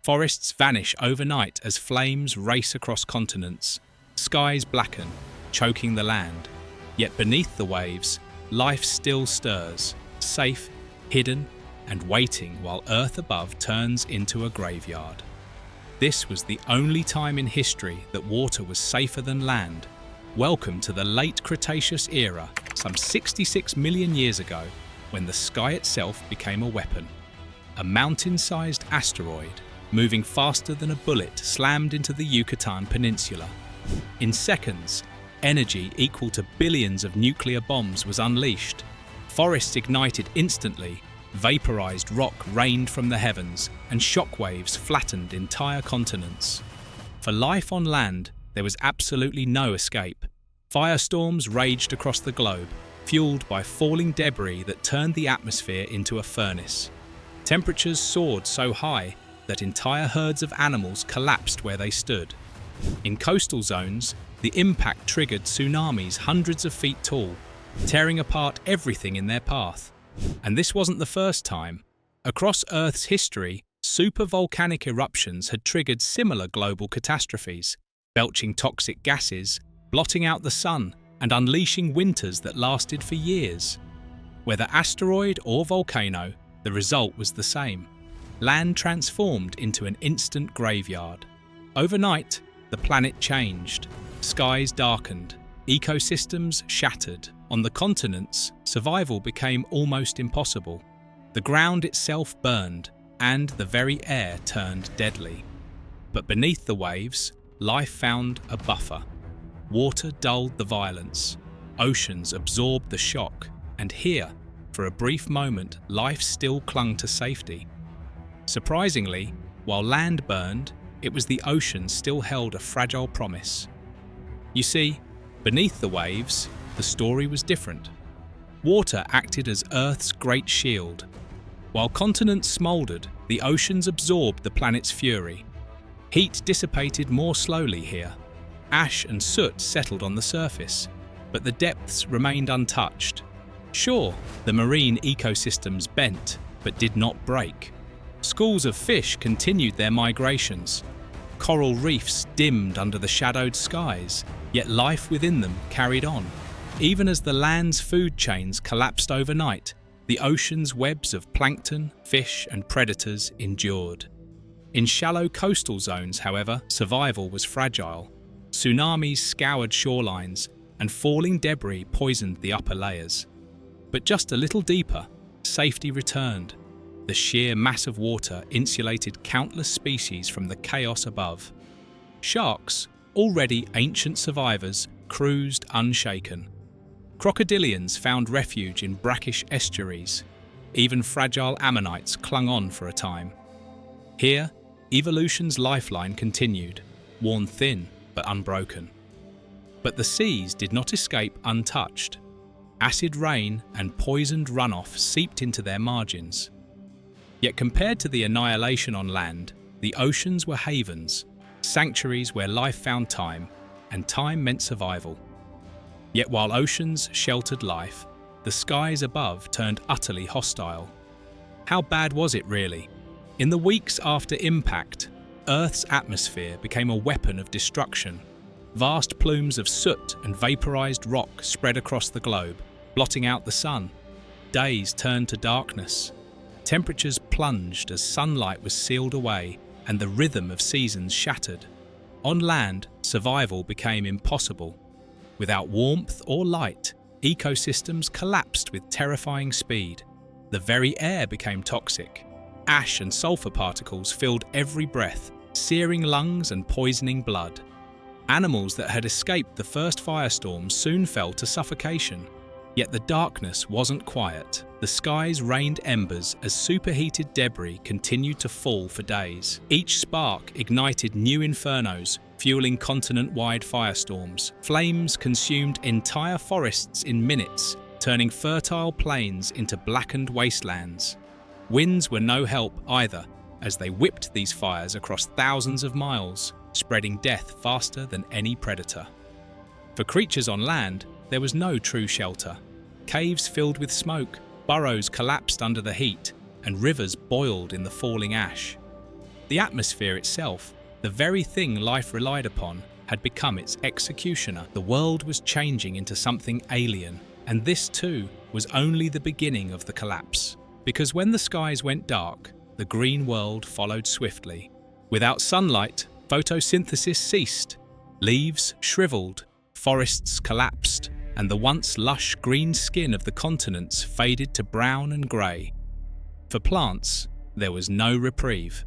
Forests vanish overnight as flames race across continents. Skies blacken, choking the land. Yet beneath the waves, life still stirs, safe, hidden, and waiting while Earth above turns into a graveyard. This was the only time in history that water was safer than land. Welcome to the late Cretaceous era, some 66 million years ago, when the sky itself became a weapon. A mountain-sized asteroid, moving faster than a bullet, slammed into the Yucatan Peninsula. In seconds, energy equal to billions of nuclear bombs was unleashed. Forests ignited instantly, vaporized rock rained from the heavens, and shockwaves flattened entire continents. For life on land, there was absolutely no escape. Firestorms raged across the globe, fueled by falling debris that turned the atmosphere into a furnace. Temperatures soared so high that entire herds of animals collapsed where they stood. In coastal zones, the impact triggered tsunamis hundreds of feet tall, tearing apart everything in their path. And this wasn't the first time. Across Earth's history, supervolcanic eruptions had triggered similar global catastrophes, belching toxic gases, blotting out the sun, and unleashing winters that lasted for years. Whether asteroid or volcano, the result was the same. Land transformed into an instant graveyard. Overnight, the planet changed. Skies darkened, ecosystems shattered. On the continents, survival became almost impossible. The ground itself burned, and the very air turned deadly. But beneath the waves, life found a buffer. Water dulled the violence, oceans absorbed the shock, and here, for a brief moment, life still clung to safety. Surprisingly, while land burned, it was the ocean still held a fragile promise. You see, beneath the waves, the story was different. Water acted as Earth's great shield. While continents smoldered, the oceans absorbed the planet's fury. Heat dissipated more slowly here. Ash and soot settled on the surface, but the depths remained untouched. Sure, the marine ecosystems bent, but did not break. Schools of fish continued their migrations. Coral reefs dimmed under the shadowed skies, yet life within them carried on. Even as the land's food chains collapsed overnight, the ocean's webs of plankton, fish, and predators endured. In shallow coastal zones, however, survival was fragile. Tsunamis scoured shorelines, and falling debris poisoned the upper layers. But just a little deeper, safety returned. The sheer mass of water insulated countless species from the chaos above. Sharks, already ancient survivors, cruised unshaken. Crocodilians found refuge in brackish estuaries. Even fragile ammonites clung on for a time. Here, evolution's lifeline continued, worn thin but unbroken. But the seas did not escape untouched. Acid rain and poisoned runoff seeped into their margins. Yet compared to the annihilation on land, the oceans were havens, sanctuaries where life found time, and time meant survival. Yet while oceans sheltered life, the skies above turned utterly hostile. How bad was it really? In the weeks after impact, Earth's atmosphere became a weapon of destruction. Vast plumes of soot and vaporized rock spread across the globe, blotting out the sun. Days turned to darkness. Temperatures plunged as sunlight was sealed away and the rhythm of seasons shattered. On land, survival became impossible. Without warmth or light, ecosystems collapsed with terrifying speed. The very air became toxic. Ash and sulfur particles filled every breath, searing lungs and poisoning blood. Animals that had escaped the first firestorm soon fell to suffocation. Yet the darkness wasn't quiet. The skies rained embers as superheated debris continued to fall for days. Each spark ignited new infernos, fueling continent-wide firestorms. Flames consumed entire forests in minutes, turning fertile plains into blackened wastelands. Winds were no help either, as they whipped these fires across thousands of miles, spreading death faster than any predator. For creatures on land, there was no true shelter. Caves filled with smoke, burrows collapsed under the heat, and rivers boiled in the falling ash. The atmosphere itself, the very thing life relied upon, had become its executioner. The world was changing into something alien, and this too was only the beginning of the collapse. Because when the skies went dark, the green world followed swiftly. Without sunlight, photosynthesis ceased. Leaves shriveled, forests collapsed, and the once lush green skin of the continents faded to brown and grey. For plants, there was no reprieve.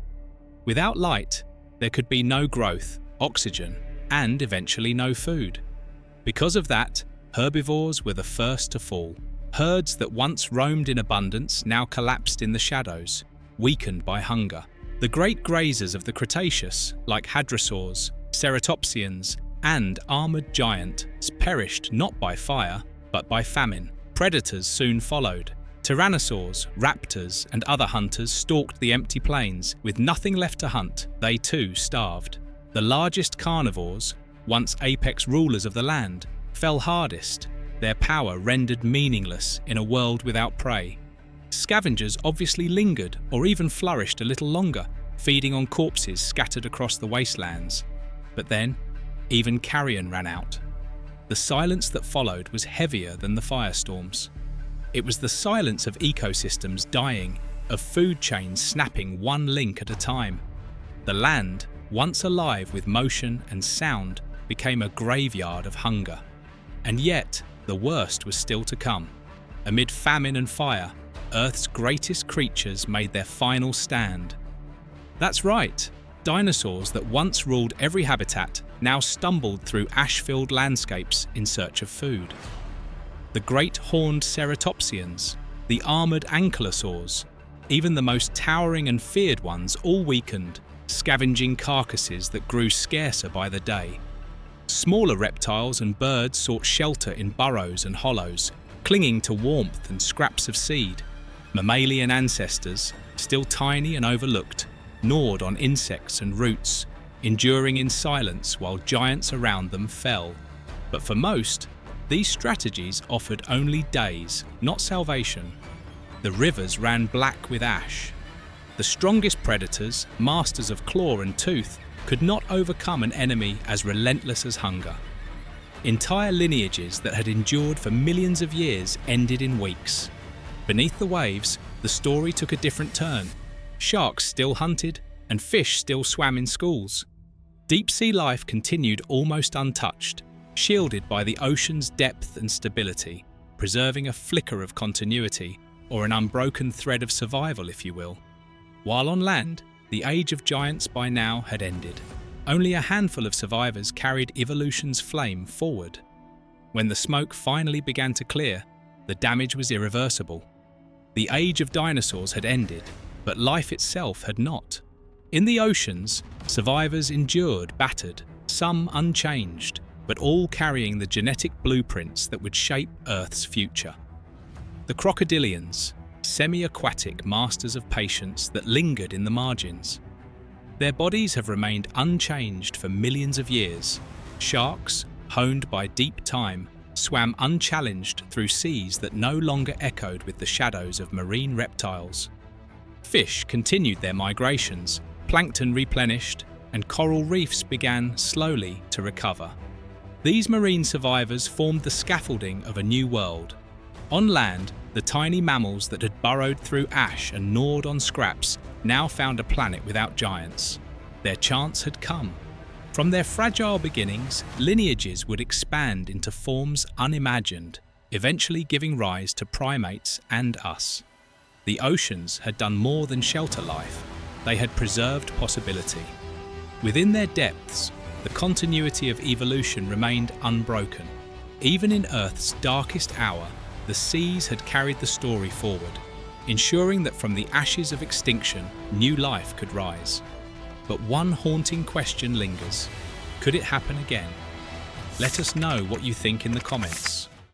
Without light, there could be no growth, oxygen, and eventually no food. Because of that, herbivores were the first to fall. Herds that once roamed in abundance now collapsed in the shadows, weakened by hunger. The great grazers of the Cretaceous, like hadrosaurs, ceratopsians, and armored giants, perished not by fire, but by famine. Predators soon followed. Tyrannosaurs, raptors, and other hunters stalked the empty plains. With nothing left to hunt, they too starved. The largest carnivores, once apex rulers of the land, fell hardest, their power rendered meaningless in a world without prey. Scavengers obviously lingered or even flourished a little longer, feeding on corpses scattered across the wastelands. But then, even carrion ran out. The silence that followed was heavier than the firestorms. It was the silence of ecosystems dying, of food chains snapping one link at a time. The land, once alive with motion and sound, became a graveyard of hunger. And yet, the worst was still to come. Amid famine and fire, Earth's greatest creatures made their final stand. That's right, dinosaurs that once ruled every habitat now stumbled through ash-filled landscapes in search of food. The great horned ceratopsians, the armoured ankylosaurs, even the most towering and feared ones all weakened, scavenging carcasses that grew scarcer by the day. Smaller reptiles and birds sought shelter in burrows and hollows, clinging to warmth and scraps of seed. Mammalian ancestors, still tiny and overlooked, gnawed on insects and roots, enduring in silence while giants around them fell. But for most, these strategies offered only days, not salvation. The rivers ran black with ash. The strongest predators, masters of claw and tooth, could not overcome an enemy as relentless as hunger. Entire lineages that had endured for millions of years ended in weeks. Beneath the waves, the story took a different turn. Sharks still hunted, and fish still swam in schools. Deep-sea life continued almost untouched, shielded by the ocean's depth and stability, preserving a flicker of continuity, or an unbroken thread of survival, if you will. While on land, the age of giants by now had ended. Only a handful of survivors carried evolution's flame forward. When the smoke finally began to clear, the damage was irreversible. The age of dinosaurs had ended, but life itself had not. In the oceans, survivors endured battered, some unchanged, but all carrying the genetic blueprints that would shape Earth's future. The crocodilians, semi-aquatic masters of patience that lingered in the margins. Their bodies have remained unchanged for millions of years. Sharks, honed by deep time, swam unchallenged through seas that no longer echoed with the shadows of marine reptiles. Fish continued their migrations, plankton replenished, and coral reefs began slowly to recover. These marine survivors formed the scaffolding of a new world. On land, the tiny mammals that had burrowed through ash and gnawed on scraps now found a planet without giants. Their chance had come. From their fragile beginnings, lineages would expand into forms unimagined, eventually giving rise to primates and us. The oceans had done more than shelter life. They had preserved possibility. Within their depths, the continuity of evolution remained unbroken. Even in Earth's darkest hour, the seas had carried the story forward, ensuring that from the ashes of extinction, new life could rise. But one haunting question lingers. Could it happen again? Let us know what you think in the comments.